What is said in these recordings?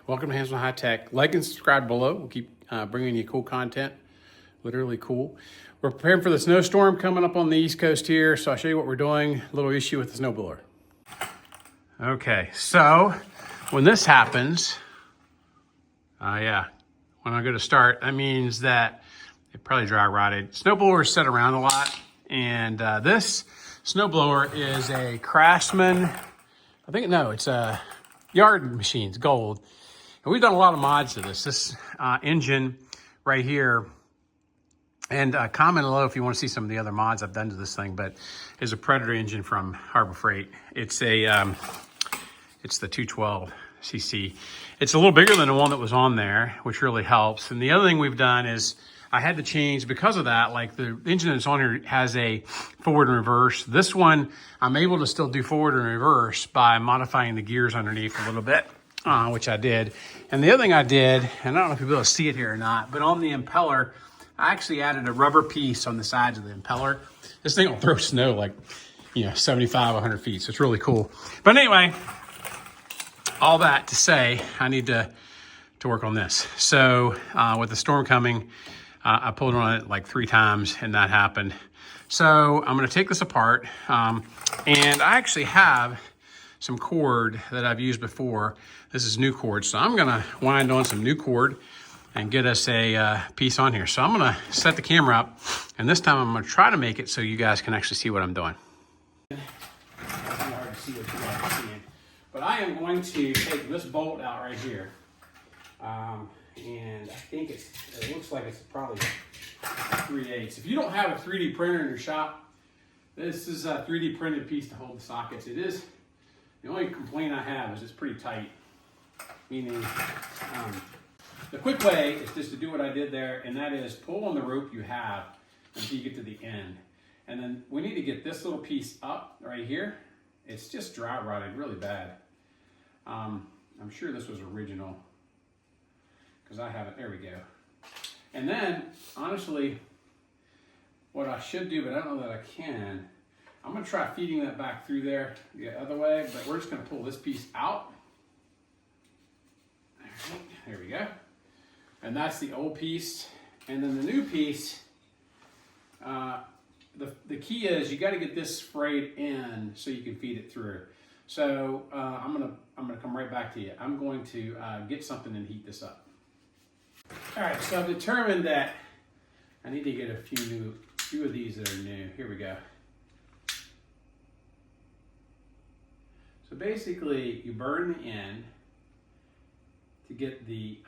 Welcome to Hands on High Tech. Like and subscribe below. We'll keep bringing you cool content, literally cool. We're preparing for the snowstorm coming up on the East Coast here, so I'll show you what we're doing. A little issue with the snowblower. Okay, so when this happens, when I go to start, that means that it probably dry rotted. Snowblowers sit around a lot, and this snowblower is a Craftsman. It's a Yard Machines Gold. And we've done a lot of mods to this. This engine right here, and comment below if you want to see some of the other mods I've done to this thing, but is a Predator engine from Harbor Freight. It's a it's the 212 cc. It's a little bigger than the one that was on there, which really helps. And the other thing we've done is I had to change, because of that, like the engine that's on here has a forward and reverse. This one, I'm able to still do forward and reverse by modifying the gears underneath a little bit, which I did. And the other thing I did, and I don't know if you'll be able to see it here or not, but on the impeller, I actually added a rubber piece on the sides of the impeller. This thing will throw snow like, 75, 100 feet. So it's really cool. But anyway, all that to say, I need to work on this. So with the storm coming, I pulled on it like 3 times and that happened. So I'm gonna take this apart. And I actually have some cord that I've used before. This is new cord. So I'm gonna wind on some new cord and get us a piece on here. So I'm gonna set the camera up, and this time I'm gonna try to make it so you guys can actually see what I'm doing. It's hard to see what you guys are seeing. But I am going to take this bolt out right here. And I think it looks like it's probably 3/8. If you don't have a 3D printer in your shop, this is a 3D printed piece to hold the sockets. It is, the only complaint I have is it's pretty tight. Meaning, the quick way is just to do what I did there, and that is pull on the rope you have until you get to the end. And then we need to get this little piece up right here. It's just dry rotted really bad. I'm sure this was original, because I have it. There we go. And then, honestly, what I should do, but I don't know that I can, I'm going to try feeding that back through there the other way, but we're just going to pull this piece out. There we go. And that's the old piece. And then the new piece, the key is you got to get this frayed in so you can feed it through. So I'm gonna come right back to you. I'm going to get something and heat this up. All right, so I've determined that I need to get a few of these that are new. Here we go. So basically, you burn the end to get the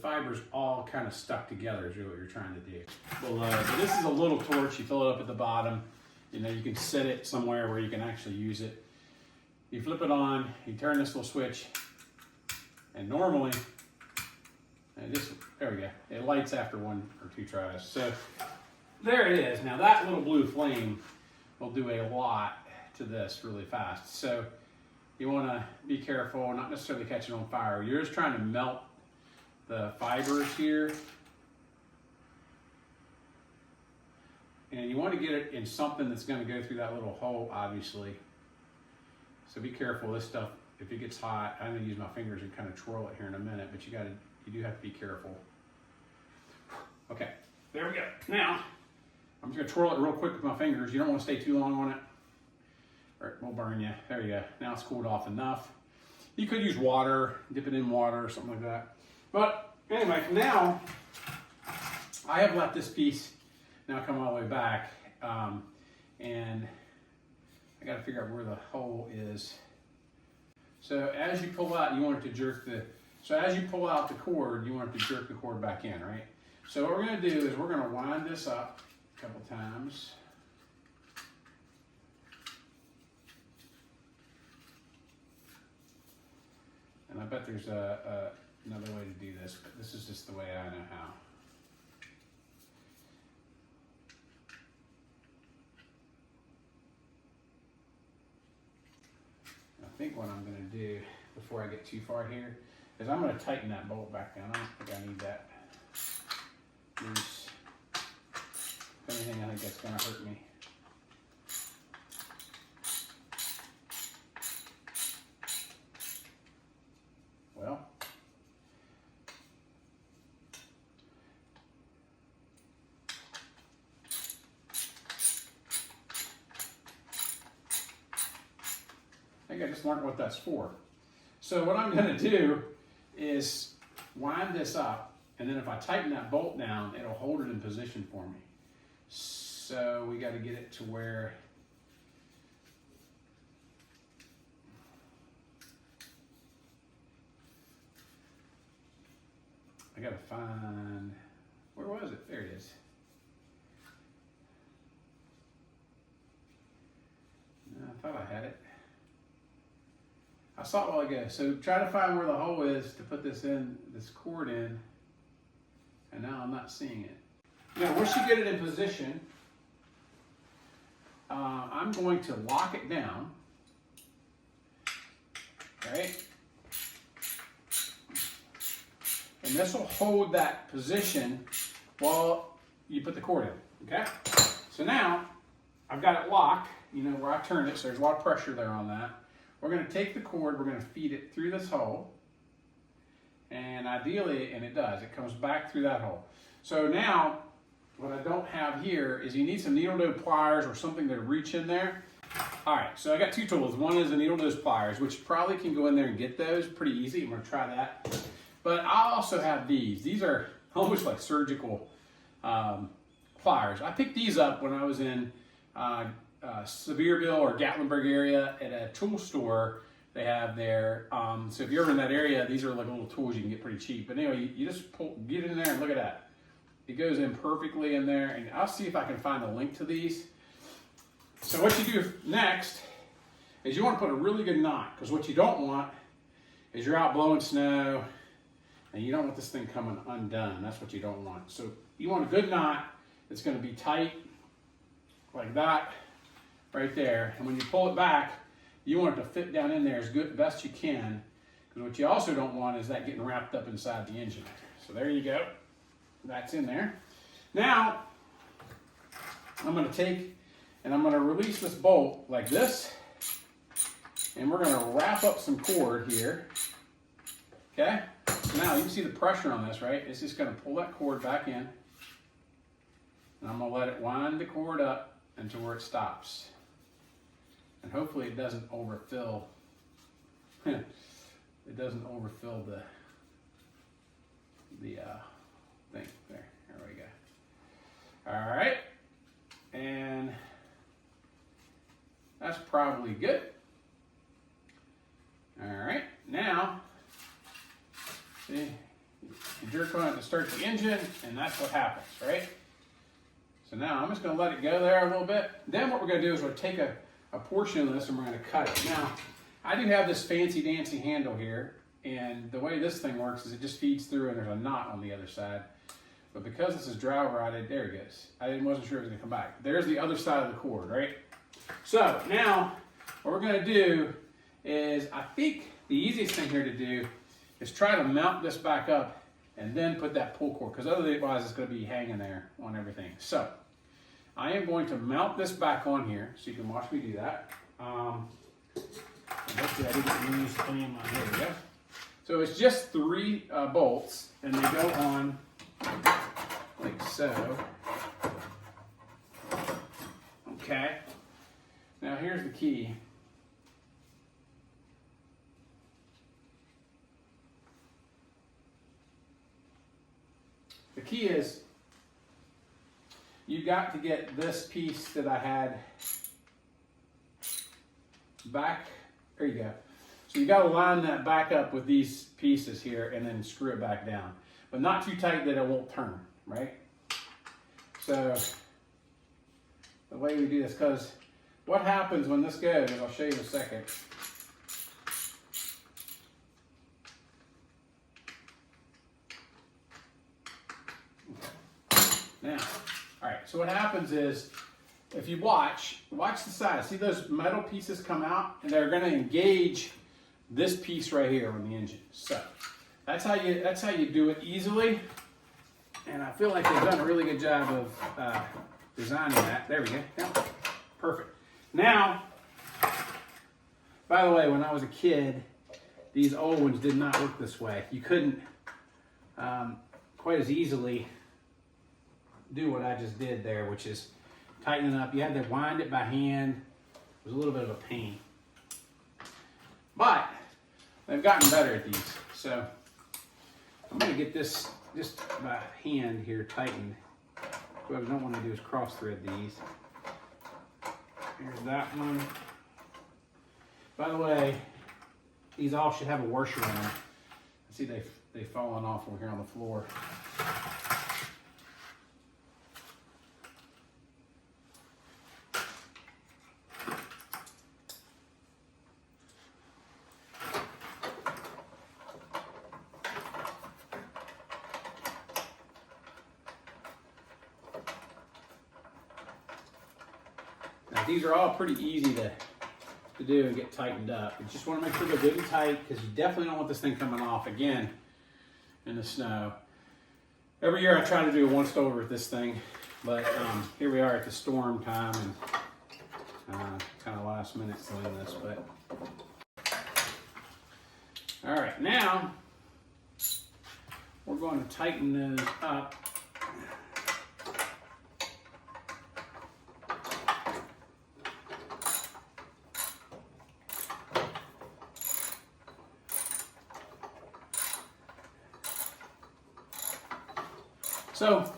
fibers all kind of stuck together is really what you're trying to do. Below. So this is a little torch. You fill it up at the bottom. You can set it somewhere where you can actually use it. You flip it on, you turn this little switch, and normally, there we go. It lights after 1 or 2 tries. So there it is. Now that little blue flame will do a lot to this really fast. So you want to be careful, not necessarily catch it on fire. You're just trying to melt the fibers here. And you want to get it in something that's going to go through that little hole, obviously. So be careful. This stuff, if it gets hot, I'm going to use my fingers and kind of twirl it here in a minute, but you do have to be careful. Okay, there we go. Now, I'm just going to twirl it real quick with my fingers. You don't want to stay too long on it, or it will burn you. There you go. Now it's cooled off enough. You could use water, dip it in water or something like that. But anyway, now I have let this piece now come all the way back, and I got to figure out where the hole is. So as you pull out, you want it to jerk as you pull out the cord, you want it to jerk the cord back in, right? So what we're going to do is we're going to wind this up a couple times. And I bet there's another way to do this, but this is just the way I know how. I think what I'm going to do before I get too far here is I'm going to tighten that bolt back down. I don't think I need that loose. If anything, I think that's going to hurt me. just learned what that's for. So what I'm gonna do is wind this up, and then if I tighten that bolt down, it'll hold it in position for me. So we gotta get it to where I gotta find, where was it? There it is. I thought I had it. I saw it a while ago. So try to find where the hole is to put this in, this cord in, and now I'm not seeing it. Now, once you get it in position, I'm going to lock it down, right? And this will hold that position while you put the cord in, okay? So now, I've got it locked, you know, where I turned it, so there's a lot of pressure there on that. We're gonna take the cord, we're gonna feed it through this hole, and ideally, and it does, it comes back through that hole. So now, what I don't have here is you need some needle nose pliers or something to reach in there. All right, so I got two tools. One is the needle nose pliers, which probably can go in there and get those pretty easy. I'm gonna try that. But I also have these. These are almost like surgical pliers. I picked these up when I was in Sevierville or Gatlinburg area at a tool store they have there. So if you're ever in that area, these are like little tools you can get pretty cheap. But anyway, you just get in there and look at that. It goes in perfectly in there, and I'll see if I can find a link to these. So what you do next is you want to put a really good knot, because what you don't want is you're out blowing snow and you don't want this thing coming undone. That's what you don't want. So you want a good knot that's going to be tight like that right there. And when you pull it back, you want it to fit down in there as best you can, because what you also don't want is that getting wrapped up inside the engine. So there you go. That's in there. Now, I'm going to take and I'm going to release this bolt like this, and we're going to wrap up some cord here. Okay? So now you can see the pressure on this, right? It's just going to pull that cord back in, and I'm going to let it wind the cord up until where it stops. And hopefully it doesn't overfill. It doesn't overfill the thing. There we go. All right, and that's probably good. All right, now see, you jerk on it to start the engine, and that's what happens, right? So now I'm just going to let it go there a little bit. Then what we're going to do is we'll take a portion of this and we're going to cut it. Now, I do have this fancy dancy handle here, and the way this thing works is it just feeds through and there's a knot on the other side. But because this is dry rotted, there it goes. I wasn't sure it was going to come back. There's the other side of the cord, right? So now what we're going to do is, I think the easiest thing here to do is try to mount this back up and then put that pull cord, because otherwise it's going to be hanging there on everything. So I am going to mount this back on here so you can watch me do that. Hopefully I didn't use the clean one. There we go. So it's just 3 bolts, and they go on like so. Okay. Now here's the key. The key is you've got to get this piece that I had back. There you go. So you got to line that back up with these pieces here and then screw it back down. But not too tight that it won't turn, right? So the way we do this, because what happens when this goes, I'll show you in a second. Now, all right, so what happens is, if you watch the side, see those metal pieces come out, and they're going to engage this piece right here on the engine. So that's how you do it easily, and I feel like they've done a really good job of designing that. There we go. Yeah, perfect. Now, by the way, when I was a kid, these old ones did not work this way. You couldn't quite as easily do what I just did there, which is tighten it up. You had to wind it by hand. It was a little bit of a pain. they've gotten better at these. So I'm gonna get this just by hand here tightened. What I don't want to do is cross thread these. Here's that one. By the way, these all should have a washer in them. See, they've fallen off over here on the floor. Now, these are all pretty easy to do and get tightened up. You just want to make sure they're good and tight, because you definitely don't want this thing coming off again in the snow. Every year I try to do a once over with this thing, but here we are at the storm time and kind of last minute doing this. But all right, now we're going to tighten those up. So,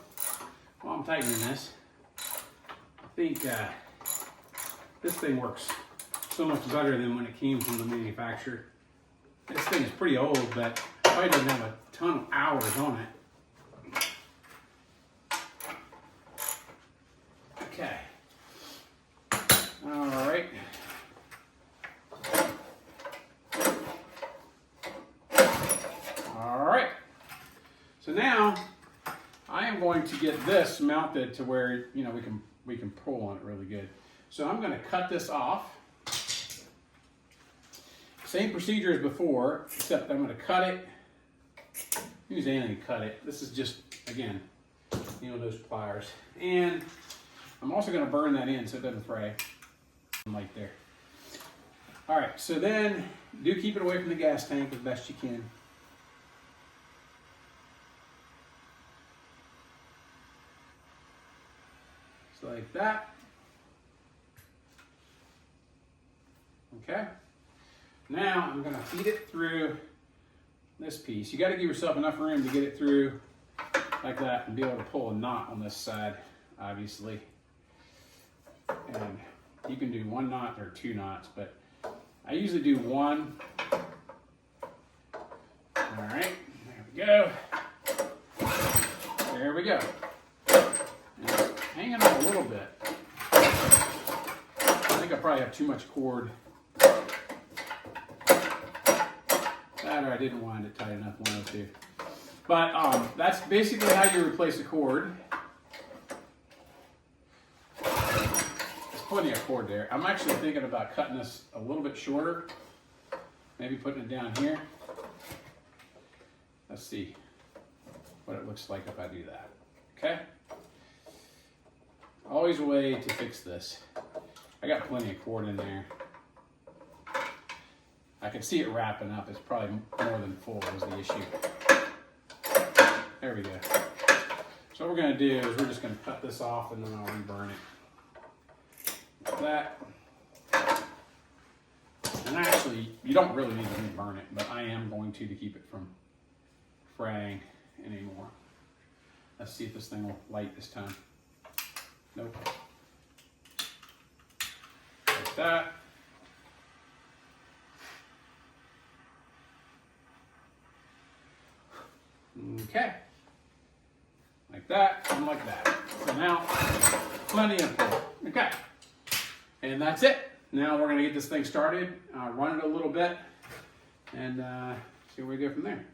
while I'm tightening this, I think this thing works so much better than when it came from the manufacturer. This thing is pretty old, but probably doesn't have a ton of hours on it. Okay. All right. All right. So now, I am going to get this mounted to where, you know, we can pull on it really good. So I'm going to cut this off. Same procedure as before, except I'm going to cut it. Use anything to cut it. This is just, again, you know, those pliers. And I'm also going to burn that in so it doesn't fray. Like there. All right, so then do keep it away from the gas tank as best you can. Like that. Okay. Now I'm going to feed it through this piece. You got to give yourself enough room to get it through like that and be able to pull a knot on this side, obviously. And you can do one knot or two knots, but I usually do one. All right, there we go. There we go. Hanging on a little bit. I think I probably have too much cord. That or I didn't wind it tight enough, one of the two. But that's basically how you replace a cord. There's plenty of cord there. I'm actually thinking about cutting this a little bit shorter. Maybe putting it down here. Let's see what it looks like if I do that. Okay? Always a way to fix this. I got plenty of cord in there. I can see it wrapping up. It's probably more than full is the issue. There we go. So what we're going to do is we're just going to cut this off and then I'll reburn it. Like that. And actually, you don't really need to reburn it, but I am going to keep it from fraying anymore. Let's see if this thing will light this time. Nope. Like that. Okay. Like that and like that. So now, plenty of pull. Okay. And that's it. Now we're going to get this thing started, run it a little bit, and see where we go from there.